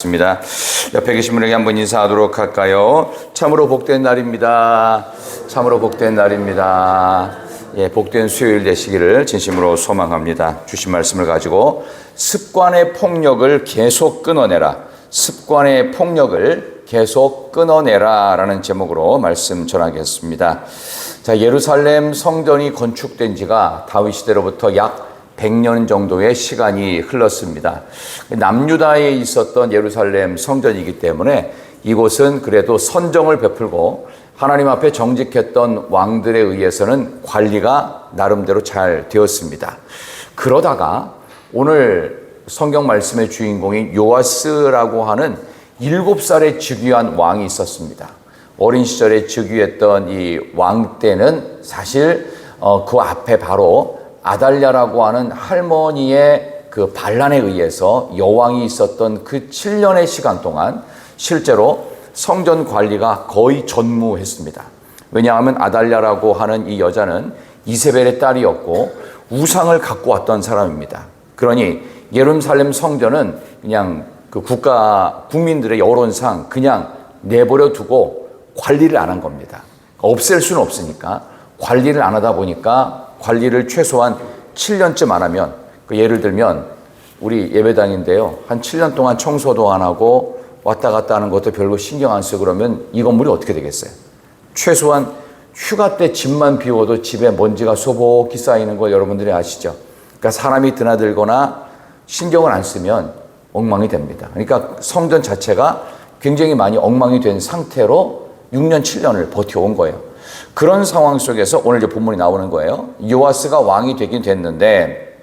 하겠습니다. 옆에 계신 분에게 한번 인사하도록 할까요? 참으로 복된 날입니다. 참으로 복된 날입니다. 예, 복된 수요일 되시기를 진심으로 소망합니다. 주신 말씀을 가지고 습관의 폭력을 계속 끊어내라. 습관의 폭력을 계속 끊어내라 라는 제목으로 말씀 전하겠습니다. 자, 예루살렘 성전이 건축된 지가 다윗 시대로부터 약 100년 정도의 시간이 흘렀습니다. 남유다에 있었던 예루살렘 성전이기 때문에 이곳은 그래도 선정을 베풀고 하나님 앞에 정직했던 왕들에 의해서는 관리가 나름대로 잘 되었습니다. 그러다가 오늘 성경 말씀의 주인공인 요아스라고 하는 7살에 즉위한 왕이 있었습니다. 어린 시절에 즉위했던 이 왕 때는 사실 그 앞에 바로 아달랴라고 하는 할머니의 그 반란에 의해서 여왕이 있었던 그 7년의 시간 동안 실제로 성전 관리가 거의 전무했습니다. 왜냐하면 아달랴라고 하는 이 여자는 이세벨의 딸이었고 우상을 갖고 왔던 사람입니다. 그러니 예루살렘 성전은 그냥 그 국민들의 여론상 그냥 내버려 두고 관리를 안 한 겁니다. 없앨 수는 없으니까 관리를 안 하다 보니까 관리를 최소한 7년쯤 안 하면, 예를 들면 우리 예배당인데요, 한 7년 동안 청소도 안 하고 왔다 갔다 하는 것도 별로 신경 안 쓰고 그러면 이 건물이 어떻게 되겠어요? 최소한 휴가 때 집만 비워도 집에 먼지가 소복히 쌓이는 걸 여러분들이 아시죠? 그러니까 사람이 드나들거나 신경을 안 쓰면 엉망이 됩니다. 그러니까 성전 자체가 굉장히 많이 엉망이 된 상태로 6년, 7년을 버텨온 거예요. 그런 상황 속에서 오늘 이제 본문이 나오는 거예요. 요아스가 왕이 되긴 됐는데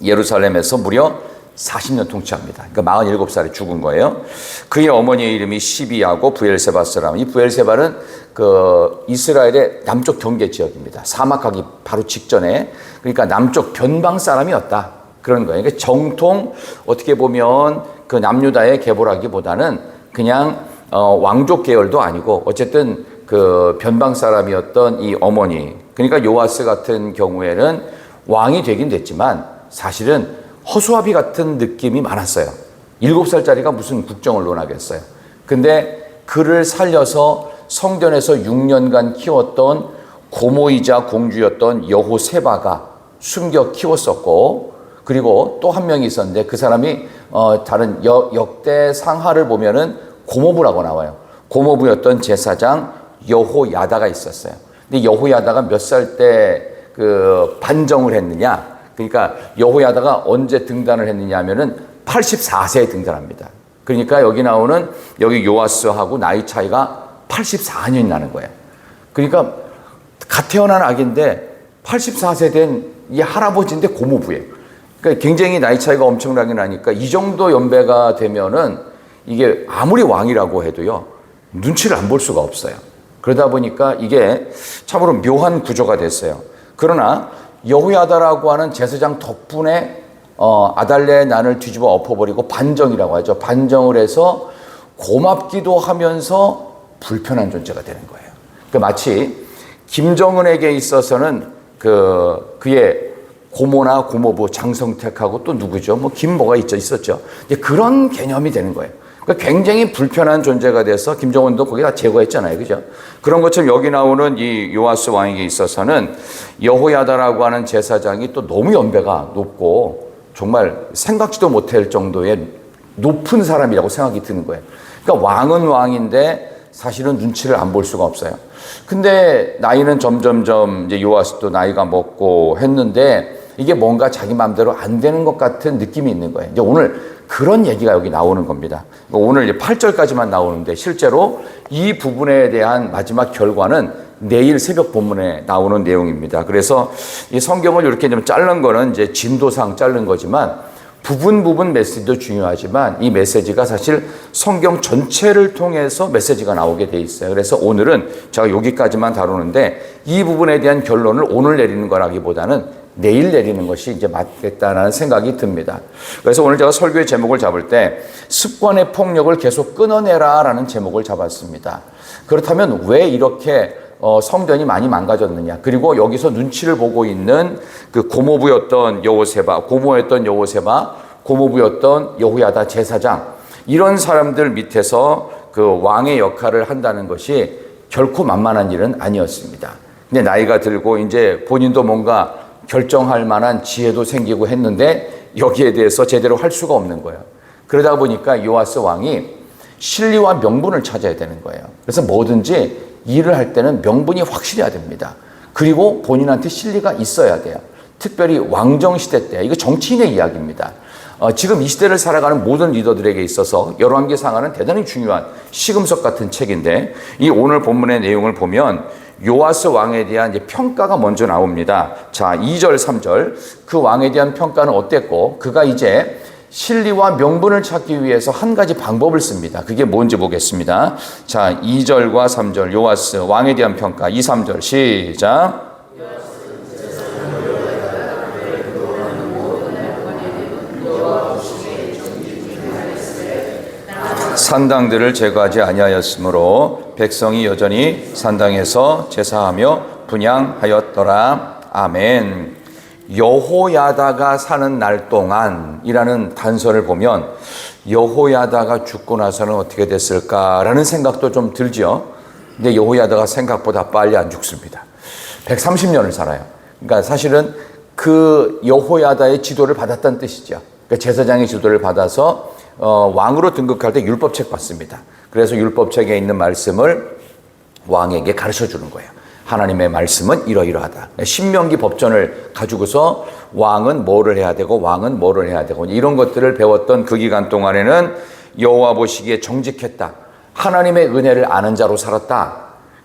예루살렘에서 무려 40년 통치합니다. 그러니까 47살에 죽은 거예요. 그의 어머니의 이름이 시비아고 부엘세바 사람. 이 부엘세바는 그 이스라엘의 남쪽 경계 지역입니다. 사막하기 바로 직전에. 그러니까 남쪽 변방 사람이었다. 그런 거예요. 그러니까 정통 어떻게 보면 그 남유다의 계보라기보다는 그냥 왕족 계열도 아니고 어쨌든 그 변방 사람이었던 이 어머니, 그러니까 요아스 같은 경우에는 왕이 되긴 됐지만 사실은 허수아비 같은 느낌이 많았어요. 7살짜리가 무슨 국정을 논하겠어요. 근데 그를 살려서 성전에서 6년간 키웠던 고모이자 공주였던 여호세바가 숨겨 키웠었고, 그리고 또 한 명이 있었는데 그 사람이 다른 역대 상하를 보면은 고모부라고 나와요. 고모부였던 제사장 여호야다가 있었어요. 근데 여호야다가 몇 살 때 그 반정을 했느냐? 그러니까 여호야다가 언제 등단을 했느냐 하면은 84세에 등단합니다. 그러니까 여기 나오는 여기 요아스하고 나이 차이가 84년이 나는 거예요. 그러니까 갓 태어난 아기인데 84세 된 이 할아버지인데 고모부예요. 그러니까 굉장히 나이 차이가 엄청나게 나니까 이 정도 연배가 되면은 이게 아무리 왕이라고 해도요, 눈치를 안 볼 수가 없어요. 그러다 보니까 이게 참으로 묘한 구조가 됐어요. 그러나 여호야다라고 하는 제사장 덕분에 아달랴의 난을 뒤집어 엎어버리고 반정이라고 하죠. 반정을 해서 고맙기도 하면서 불편한 존재가 되는 거예요. 그러니까 마치 김정은에게 있어서는 그의 고모나 고모부 장성택하고 또 누구죠? 뭐 김모가 있었죠. 이제 그런 개념이 되는 거예요. 그러니까 굉장히 불편한 존재가 돼서 김정은도 거기다 제거했잖아요. 그죠? 그런 것처럼 여기 나오는 이 요아스 왕에게 있어서는 여호야다라고 하는 제사장이 또 너무 연배가 높고 정말 생각지도 못할 정도의 높은 사람이라고 생각이 드는 거예요. 그러니까 왕은 왕인데 사실은 눈치를 안 볼 수가 없어요. 근데 나이는 점점점 이제 요아스도 나이가 먹고 했는데 이게 뭔가 자기 마음대로 안 되는 것 같은 느낌이 있는 거예요. 이제 오늘 그런 얘기가 여기 나오는 겁니다. 오늘 이제 8절까지만 나오는데 실제로 이 부분에 대한 마지막 결과는 내일 새벽 본문에 나오는 내용입니다. 그래서 이 성경을 이렇게 좀 자른 거는 이제 진도상 자른 거지만 부분 메시지도 중요하지만 이 메시지가 사실 성경 전체를 통해서 메시지가 나오게 돼 있어요. 그래서 오늘은 제가 여기까지만 다루는데 이 부분에 대한 결론을 오늘 내리는 거라기보다는 내일 내리는 것이 이제 맞겠다라는 생각이 듭니다. 그래서 오늘 제가 설교의 제목을 잡을 때 습관의 폭력을 계속 끊어내라라는 제목을 잡았습니다. 그렇다면 왜 이렇게 성전이 많이 망가졌느냐? 그리고 여기서 눈치를 보고 있는 그 고모부였던 여호세바, 고모였던 여호세바, 고모부였던 여호야다 제사장, 이런 사람들 밑에서 그 왕의 역할을 한다는 것이 결코 만만한 일은 아니었습니다. 근데 나이가 들고 이제 본인도 뭔가 결정할 만한 지혜도 생기고 했는데 여기에 대해서 제대로 할 수가 없는 거예요. 그러다 보니까 요아스 왕이 실리와 명분을 찾아야 되는 거예요. 그래서 뭐든지 일을 할 때는 명분이 확실해야 됩니다. 그리고 본인한테 실리가 있어야 돼요. 특별히 왕정시대 때, 이거 정치인의 이야기입니다. 지금 이 시대를 살아가는 모든 리더들에게 있어서 열왕기상하는 대단히 중요한 시금석 같은 책인데, 이 오늘 본문의 내용을 보면 요아스 왕에 대한 이제 평가가 먼저 나옵니다. 자, 2절, 3절. 그 왕에 대한 평가는 어땠고, 그가 이제 실리와 명분을 찾기 위해서 한 가지 방법을 씁니다. 그게 뭔지 보겠습니다. 자, 2절과 3절. 요아스 왕에 대한 평가. 2, 3절 시작. 산당들을 제거하지 아니하였으므로 백성이 여전히 산당에서 제사하며 분향하였더라. 아멘. 여호야다가 사는 날 동안이라는 단서를 보면 여호야다가 죽고 나서는 어떻게 됐을까라는 생각도 좀 들죠. 근데 여호야다가 생각보다 빨리 안 죽습니다. 130년을 살아요. 그러니까 사실은 그 여호야다의 지도를 받았다는 뜻이죠. 그러니까 제사장의 지도를 받아서 왕으로 등극할 때 율법책 받습니다. 그래서 율법책에 있는 말씀을 왕에게 가르쳐 주는 거예요. 하나님의 말씀은 이러이러하다. 신명기 법전을 가지고서 왕은 뭐를 해야 되고 왕은 뭐를 해야 되고 이런 것들을 배웠던 그 기간 동안에는 여호와 보시기에 정직했다. 하나님의 은혜를 아는 자로 살았다.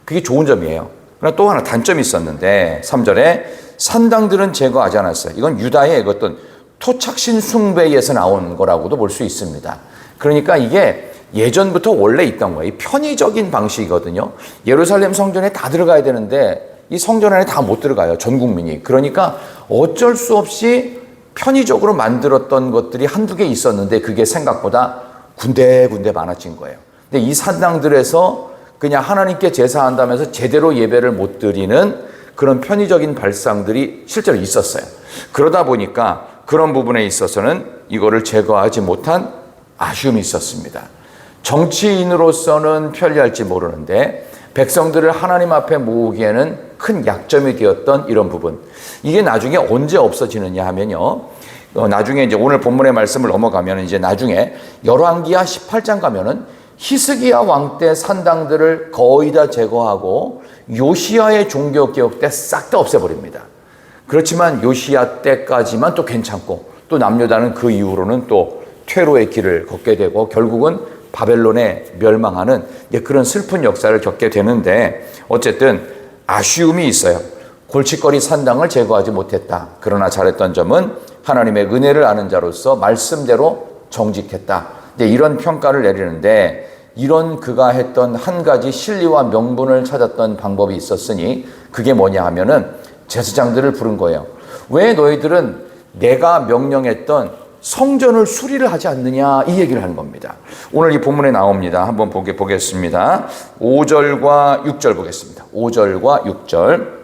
그게 좋은 점이에요. 그러나 또 하나 단점이 있었는데 3절에 산당들은 제거하지 않았어요. 이건 유다의 어떤 토착신 숭배에서 나온 거라고도 볼 수 있습니다. 그러니까 이게 예전부터 원래 있던 거예요. 편의적인 방식이거든요. 예루살렘 성전에 다 들어가야 되는데 이 성전 안에 다 못 들어가요. 전 국민이. 그러니까 어쩔 수 없이 편의적으로 만들었던 것들이 한두 개 있었는데 그게 생각보다 군데군데 많아진 거예요. 근데 이 산당들에서 그냥 하나님께 제사한다면서 제대로 예배를 못 드리는 그런 편의적인 발상들이 실제로 있었어요. 그러다 보니까 그런 부분에 있어서는 이거를 제거하지 못한 아쉬움이 있었습니다. 정치인으로서는 편리할지 모르는데 백성들을 하나님 앞에 모으기에는 큰 약점이 되었던 이런 부분. 이게 나중에 언제 없어지느냐 하면요. 나중에 이제 오늘 본문의 말씀을 넘어가면 이제 나중에 열왕기하 18장 가면은 히스기야 왕 때 산당들을 거의 다 제거하고 요시야의 종교개혁 때 싹 다 없애버립니다. 그렇지만 요시야 때까지만 또 괜찮고 또 남유다는 그 이후로는 또 퇴로의 길을 걷게 되고 결국은 바벨론에 멸망하는 그런 슬픈 역사를 겪게 되는데 어쨌든 아쉬움이 있어요. 골칫거리 산당을 제거하지 못했다. 그러나 잘했던 점은 하나님의 은혜를 아는 자로서 말씀대로 정직했다. 이런 평가를 내리는데 이런 그가 했던 한 가지 실리와 명분을 찾았던 방법이 있었으니 그게 뭐냐 하면은 제사장들을 부른 거예요. 왜 너희들은 내가 명령했던 성전을 수리를 하지 않느냐 이 얘기를 하는 겁니다. 오늘 이 본문에 나옵니다. 한번 보겠습니다. 5절과 6절 보겠습니다. 5절과 6절.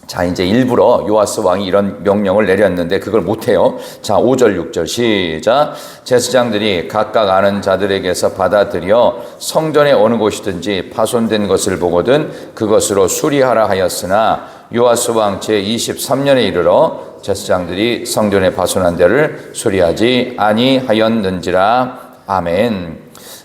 자, 이제 일부러 요아스 왕이 이런 명령을 내렸는데 그걸 못해요. 자, 5절 6절 시작. 제사장들이 각각 아는 자들에게서 받아들여 성전의 어느 곳이든지 파손된 것을 보거든 그것으로 수리하라 하였으나 요아스 왕 제23년에 이르러 제사장들이 성전에 파손한 데를 수리하지 아니하였는지라. 아멘.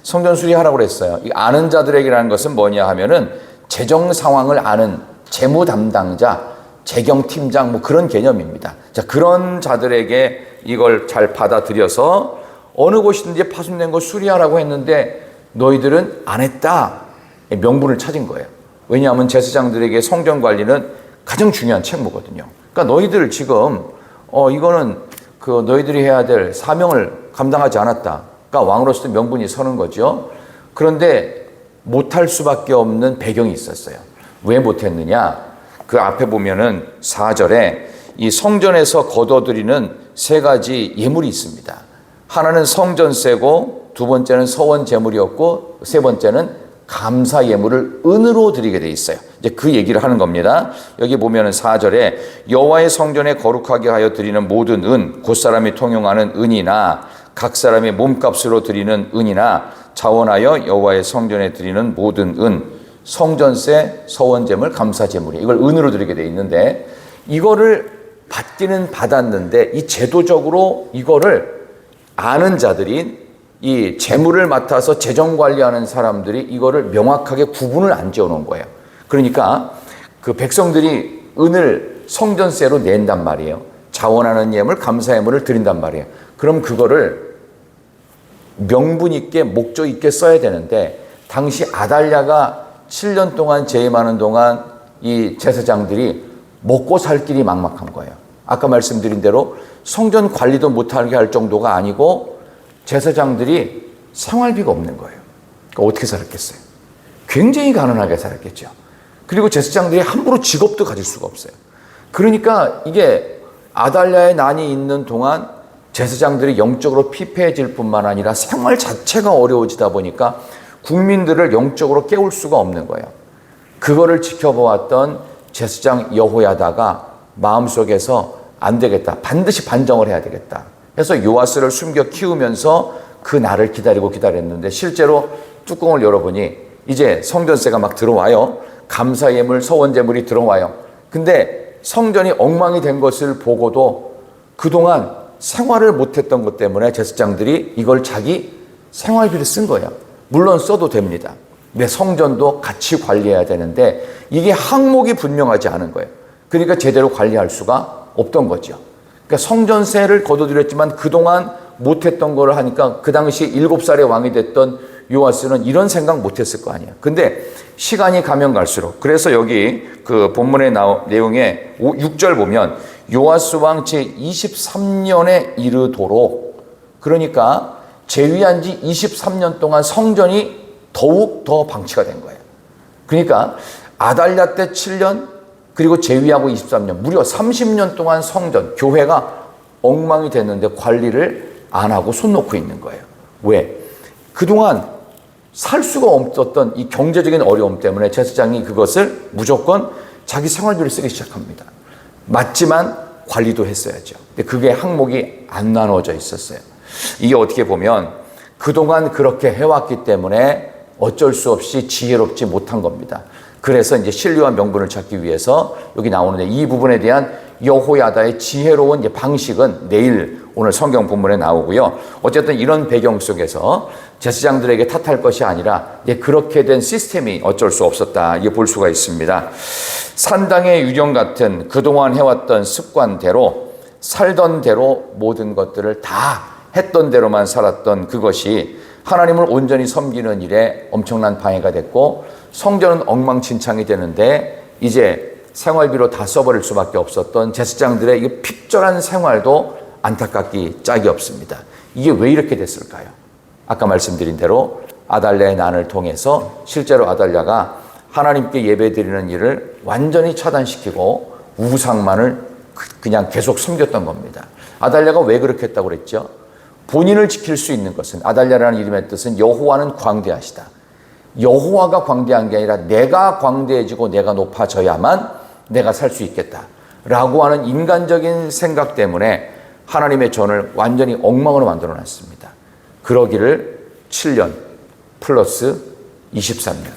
성전 수리하라고 그랬어요. 이 아는 자들에게라는 것은 뭐냐 하면은 재정 상황을 아는 재무 담당자, 재경팀장 뭐 그런 개념입니다. 자, 그런 자들에게 이걸 잘 받아들여서 어느 곳이든지 파손된 거 수리하라고 했는데 너희들은 안 했다. 명분을 찾은 거예요. 왜냐하면 제사장들에게 성전 관리는 가장 중요한 책무거든요. 그러니까 너희들 지금 이거는 그 너희들이 해야 될 사명을 감당하지 않았다. 그러니까 왕으로서 명분이 서는 거죠. 그런데 못할 수밖에 없는 배경이 있었어요. 왜 못했느냐? 그 앞에 보면은 4절에 이 성전에서 거둬들이는 세 가지 예물이 있습니다. 하나는 성전세고 두 번째는 서원 제물이었고 세 번째는 감사 예물을 은으로 드리게 돼 있어요. 이제 그 얘기를 하는 겁니다. 여기 보면은 4절에 여호와의 성전에 거룩하게 하여 드리는 모든 은, 곧 사람이 통용하는 은이나 각 사람의 몸값으로 드리는 은이나 자원하여 여호와의 성전에 드리는 모든 은, 성전세, 서원제물, 감사제물이 이걸 은으로 드리게 돼 있는데 이거를 받기는 받았는데 이 제도적으로 이거를 아는 자들인 이 재물을 맡아서 재정 관리하는 사람들이 이거를 명확하게 구분을 안 지어 놓은 거예요. 그러니까 그 백성들이 은을 성전세로 낸단 말이에요. 자원하는 예물, 감사 예물을 드린단 말이에요. 그럼 그거를 명분 있게 목적 있게 써야 되는데 당시 아달랴가 7년 동안 재임하는 동안 이 제사장들이 먹고 살 길이 막막한 거예요. 아까 말씀드린 대로 성전 관리도 못하게 할 정도가 아니고 제사장들이 생활비가 없는 거예요. 그러니까 어떻게 살았겠어요? 굉장히 가난하게 살았겠죠. 그리고 제사장들이 함부로 직업도 가질 수가 없어요. 그러니까 이게 아달랴의 난이 있는 동안 제사장들이 영적으로 피폐해질 뿐만 아니라 생활 자체가 어려워지다 보니까 국민들을 영적으로 깨울 수가 없는 거예요. 그거를 지켜보았던 제사장 여호야다가 마음속에서 안 되겠다. 반드시 반정을 해야 되겠다. 해서 요아스를 숨겨 키우면서 그 날을 기다렸는데 실제로 뚜껑을 열어보니 이제 성전세가 막 들어와요. 감사예물, 서원제물이 들어와요. 근데 성전이 엉망이 된 것을 보고도 그동안 생활을 못했던 것 때문에 제사장들이 이걸 자기 생활비를 쓴 거예요. 물론 써도 됩니다. 내 성전도 같이 관리해야 되는데 이게 항목이 분명하지 않은 거예요. 그러니까 제대로 관리할 수가 없던 거죠. 그러니까 성전세를 거둬들였지만 그동안 못했던 거를 하니까 그 당시 7살의 왕이 됐던 요아스는 이런 생각 못했을 거 아니에요. 근데 시간이 가면 갈수록 그래서 여기 그 본문의 내용에 6절 보면 요아스 왕 제23년에 이르도록 그러니까 재위한 지 23년 동안 성전이 더욱 더 방치가 된 거예요. 그러니까 아달랴 때 7년 그리고 재위하고 23년 무려 30년 동안 성전, 교회가 엉망이 됐는데 관리를 안 하고 손 놓고 있는 거예요. 왜? 그동안 살 수가 없었던 이 경제적인 어려움 때문에 제사장이 그것을 무조건 자기 생활비를 쓰기 시작합니다. 맞지만 관리도 했어야죠. 근데 그게 항목이 안 나눠져 있었어요. 이게 어떻게 보면 그동안 그렇게 해왔기 때문에 어쩔 수 없이 지혜롭지 못한 겁니다. 그래서 이제 신뢰와 명분을 찾기 위해서 여기 나오는데 이 부분에 대한 여호야다의 지혜로운 이제 방식은 내일 오늘 성경 본문에 나오고요. 어쨌든 이런 배경 속에서 제사장들에게 탓할 것이 아니라 그렇게 된 시스템이 어쩔 수 없었다. 이게 볼 수가 있습니다. 산당의 유령 같은 그동안 해왔던 습관대로 살던 대로 모든 것들을 다 했던 대로만 살았던 그것이 하나님을 온전히 섬기는 일에 엄청난 방해가 됐고 성전은 엉망진창이 되는데 이제 생활비로 다 써버릴 수밖에 없었던 제사장들의 이 핍절한 생활도 안타깝기 짝이 없습니다. 이게 왜 이렇게 됐을까요? 아까 말씀드린 대로 아달랴의 난을 통해서 실제로 아달랴가 하나님께 예배드리는 일을 완전히 차단시키고 우상만을 그냥 계속 섬겼던 겁니다. 아달랴가 왜 그렇게 했다고 그랬죠? 본인을 지킬 수 있는 것은 아달랴라는 이름의 뜻은 여호와는 광대하시다. 여호와가 광대한 게 아니라 내가 광대해지고 내가 높아져야만 내가 살 수 있겠다라고 하는 인간적인 생각 때문에 하나님의 전을 완전히 엉망으로 만들어 놨습니다. 그러기를 7년 플러스 23년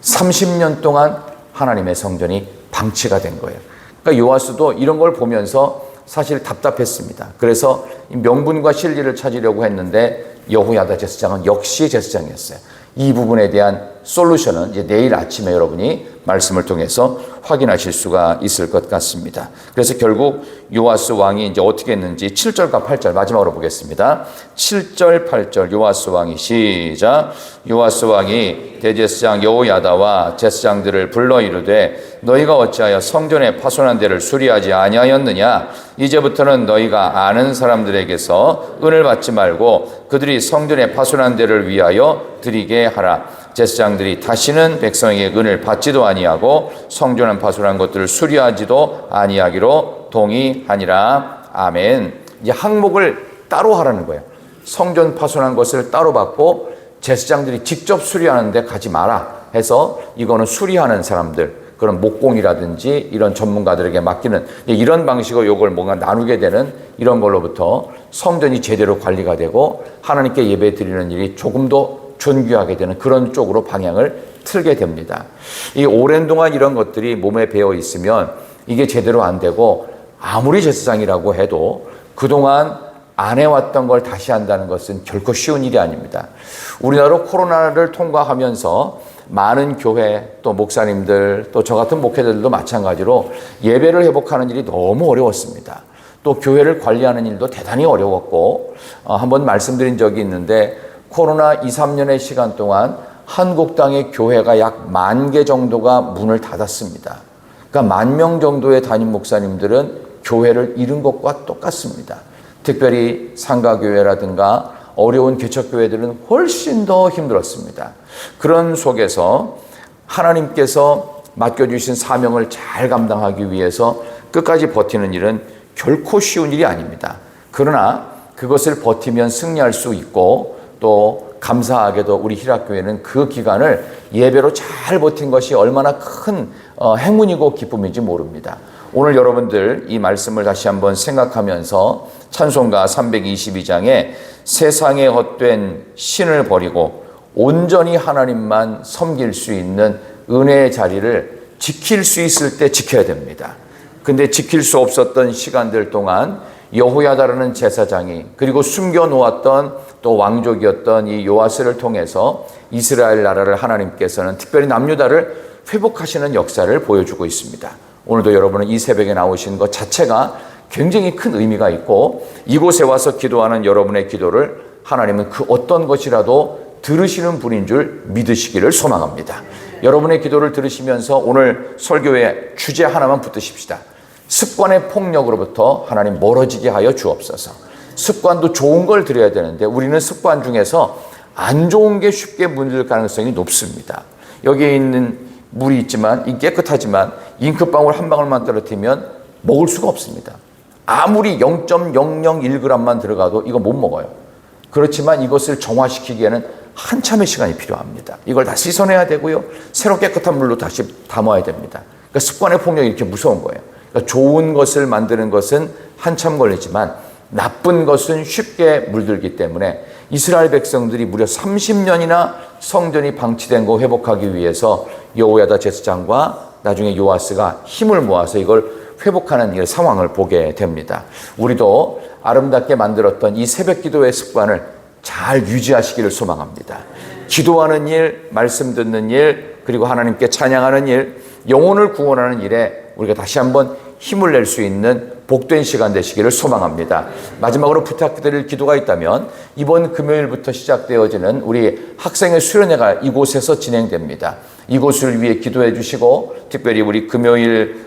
30년 동안 하나님의 성전이 방치가 된 거예요. 그러니까 요아스도 이런 걸 보면서 사실 답답했습니다. 그래서 명분과 진리를 찾으려고 했는데 여호야다 제사장은 역시 제사장이었어요. 이 부분에 대한 솔루션은 이제 내일 아침에 여러분이 말씀을 통해서 확인하실 수가 있을 것 같습니다. 그래서 결국 요아스 왕이 이제 어떻게 했는지 7절과 8절 마지막으로 보겠습니다. 7절, 8절 요아스 왕이 시작. 요아스 왕이 대제사장 여호야다와 제사장들을 불러 이르되 너희가 어찌하여 성전에 파손한 데를 수리하지 아니하였느냐? 이제부터는 너희가 아는 사람들에게서 은을 받지 말고 그들이 성전에 파손한 데를 위하여 드리게 하라. 제사장들이 다시는 백성에게 은을 받지도 아니하고 성전은 파손한 것들을 수리하지도 아니하기로 동의하니라. 아멘. 이제 항목을 따로 하라는 거예요. 성전 파손한 것을 따로 받고 제사장들이 직접 수리하는 데 가지 마라 해서 이거는 수리하는 사람들 그런 목공이라든지 이런 전문가들에게 맡기는 이런 방식으로 이걸 뭔가 나누게 되는 이런 걸로부터 성전이 제대로 관리가 되고 하나님께 예배 드리는 일이 조금 더 존귀하게 되는 그런 쪽으로 방향을 틀게 됩니다. 이 오랜 동안 이런 것들이 몸에 배어 있으면 이게 제대로 안 되고 아무리 제사장이라고 해도 그동안 안 해왔던 걸 다시 한다는 것은 결코 쉬운 일이 아닙니다. 우리나라 코로나를 통과하면서 많은 교회 또 목사님들 또 저 같은 목회자들도 마찬가지로 예배를 회복하는 일이 너무 어려웠습니다. 또 교회를 관리하는 일도 대단히 어려웠고 한번 말씀드린 적이 있는데 코로나 2, 3년의 시간 동안 한국당의 교회가 약 10,000개 정도가 문을 닫았습니다. 그러니까 10,000명 정도의 담임 목사님들은 교회를 잃은 것과 똑같습니다. 특별히 상가교회라든가 어려운 개척교회들은 훨씬 더 힘들었습니다. 그런 속에서 하나님께서 맡겨주신 사명을 잘 감당하기 위해서 끝까지 버티는 일은 결코 쉬운 일이 아닙니다. 그러나 그것을 버티면 승리할 수 있고 또 감사하게도 우리 희락교회는 그 기간을 예배로 잘 버틴 것이 얼마나 큰 행운이고 기쁨인지 모릅니다. 오늘 여러분들 이 말씀을 다시 한번 생각하면서 찬송가 322장에 세상에 헛된 신을 버리고 온전히 하나님만 섬길 수 있는 은혜의 자리를 지킬 수 있을 때 지켜야 됩니다. 근데 지킬 수 없었던 시간들 동안 여호야다라는 제사장이 그리고 숨겨놓았던 또 왕족이었던 이 요아스를 통해서 이스라엘 나라를 하나님께서는 특별히 남유다를 회복하시는 역사를 보여주고 있습니다. 오늘도 여러분은 이 새벽에 나오신 것 자체가 굉장히 큰 의미가 있고 이곳에 와서 기도하는 여러분의 기도를 하나님은 그 어떤 것이라도 들으시는 분인 줄 믿으시기를 소망합니다. 여러분의 기도를 들으시면서 오늘 설교의 주제 하나만 붙드십시다. 습관의 폭력으로부터 하나님 멀어지게 하여 주옵소서. 습관도 좋은 걸 드려야 되는데 우리는 습관 중에서 안 좋은 게 쉽게 물들 가능성이 높습니다. 여기에 있는 물이 있지만 이 깨끗하지만 잉크방울 한 방울만 떨어뜨리면 먹을 수가 없습니다. 아무리 0.001g만 들어가도 이거 못 먹어요. 그렇지만 이것을 정화시키기에는 한참의 시간이 필요합니다. 이걸 다 씻어내야 되고요. 새로 깨끗한 물로 다시 담아야 됩니다. 그러니까 습관의 폭력이 이렇게 무서운 거예요. 그러니까 좋은 것을 만드는 것은 한참 걸리지만 나쁜 것은 쉽게 물들기 때문에 이스라엘 백성들이 무려 30년이나 성전이 방치된 거 회복하기 위해서 여호야다 제사장과 나중에 요아스가 힘을 모아서 이걸 회복하는 이 상황을 보게 됩니다. 우리도 아름답게 만들었던 이 새벽 기도의 습관을 잘 유지하시기를 소망합니다. 기도하는 일, 말씀 듣는 일, 그리고 하나님께 찬양하는 일, 영혼을 구원하는 일에 우리가 다시 한번 힘을 낼 수 있는 복된 시간 되시기를 소망합니다. 마지막으로 부탁드릴 기도가 있다면 이번 금요일부터 시작되어지는 우리 학생의 수련회가 이곳에서 진행됩니다. 이곳을 위해 기도해 주시고 특별히 우리 금요일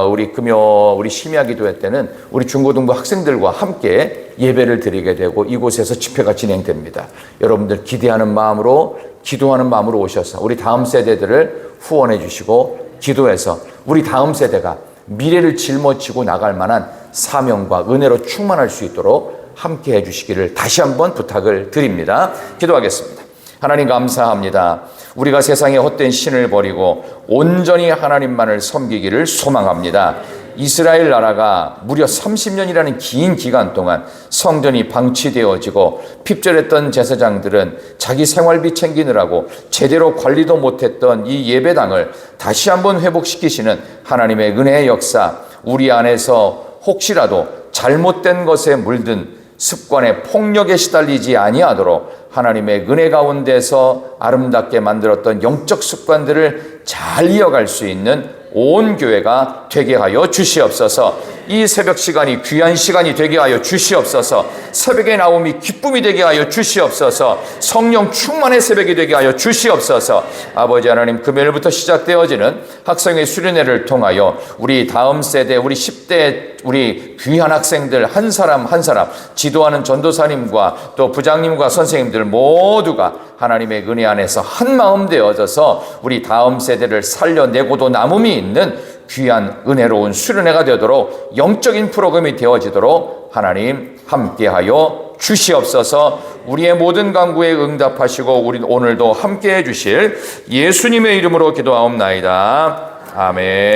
우리 심야 기도회 때는 우리 중고등부 학생들과 함께 예배를 드리게 되고 이곳에서 집회가 진행됩니다. 여러분들 기대하는 마음으로 기도하는 마음으로 오셔서 우리 다음 세대들을 후원해 주시고 기도해서 우리 다음 세대가 미래를 짊어지고 나갈 만한 사명과 은혜로 충만할 수 있도록 함께 해주시기를 다시 한번 부탁을 드립니다. 기도하겠습니다. 하나님 감사합니다. 우리가 세상에 헛된 신을 버리고 온전히 하나님만을 섬기기를 소망합니다. 이스라엘 나라가 무려 30년이라는 긴 기간 동안 성전이 방치되어지고 핍절했던 제사장들은 자기 생활비 챙기느라고 제대로 관리도 못했던 이 예배당을 다시 한번 회복시키시는 하나님의 은혜의 역사, 우리 안에서 혹시라도 잘못된 것에 물든 습관의 폭력에 시달리지 아니하도록 하나님의 은혜 가운데서 아름답게 만들었던 영적 습관들을 잘 이어갈 수 있는 온 교회가 되게 하여 주시옵소서. 이 새벽 시간이 귀한 시간이 되게 하여 주시옵소서. 새벽의 나옴이 기쁨이 되게 하여 주시옵소서. 성령 충만의 새벽이 되게 하여 주시옵소서. 아버지 하나님, 금요일부터 시작되어지는 학생의 수련회를 통하여 우리 다음 세대, 우리 10대 우리 귀한 학생들 한 사람 한 사람, 지도하는 전도사님과 또 부장님과 선생님들 모두가 하나님의 은혜 안에서 한 마음 되어져서 우리 다음 세대를 살려내고도 남음이 있는 귀한 은혜로운 수련회가 되도록 영적인 프로그램이 되어지도록 하나님 함께하여 주시옵소서. 우리의 모든 간구에 응답하시고 우리 오늘도 함께해 주실 예수님의 이름으로 기도하옵나이다. 아멘.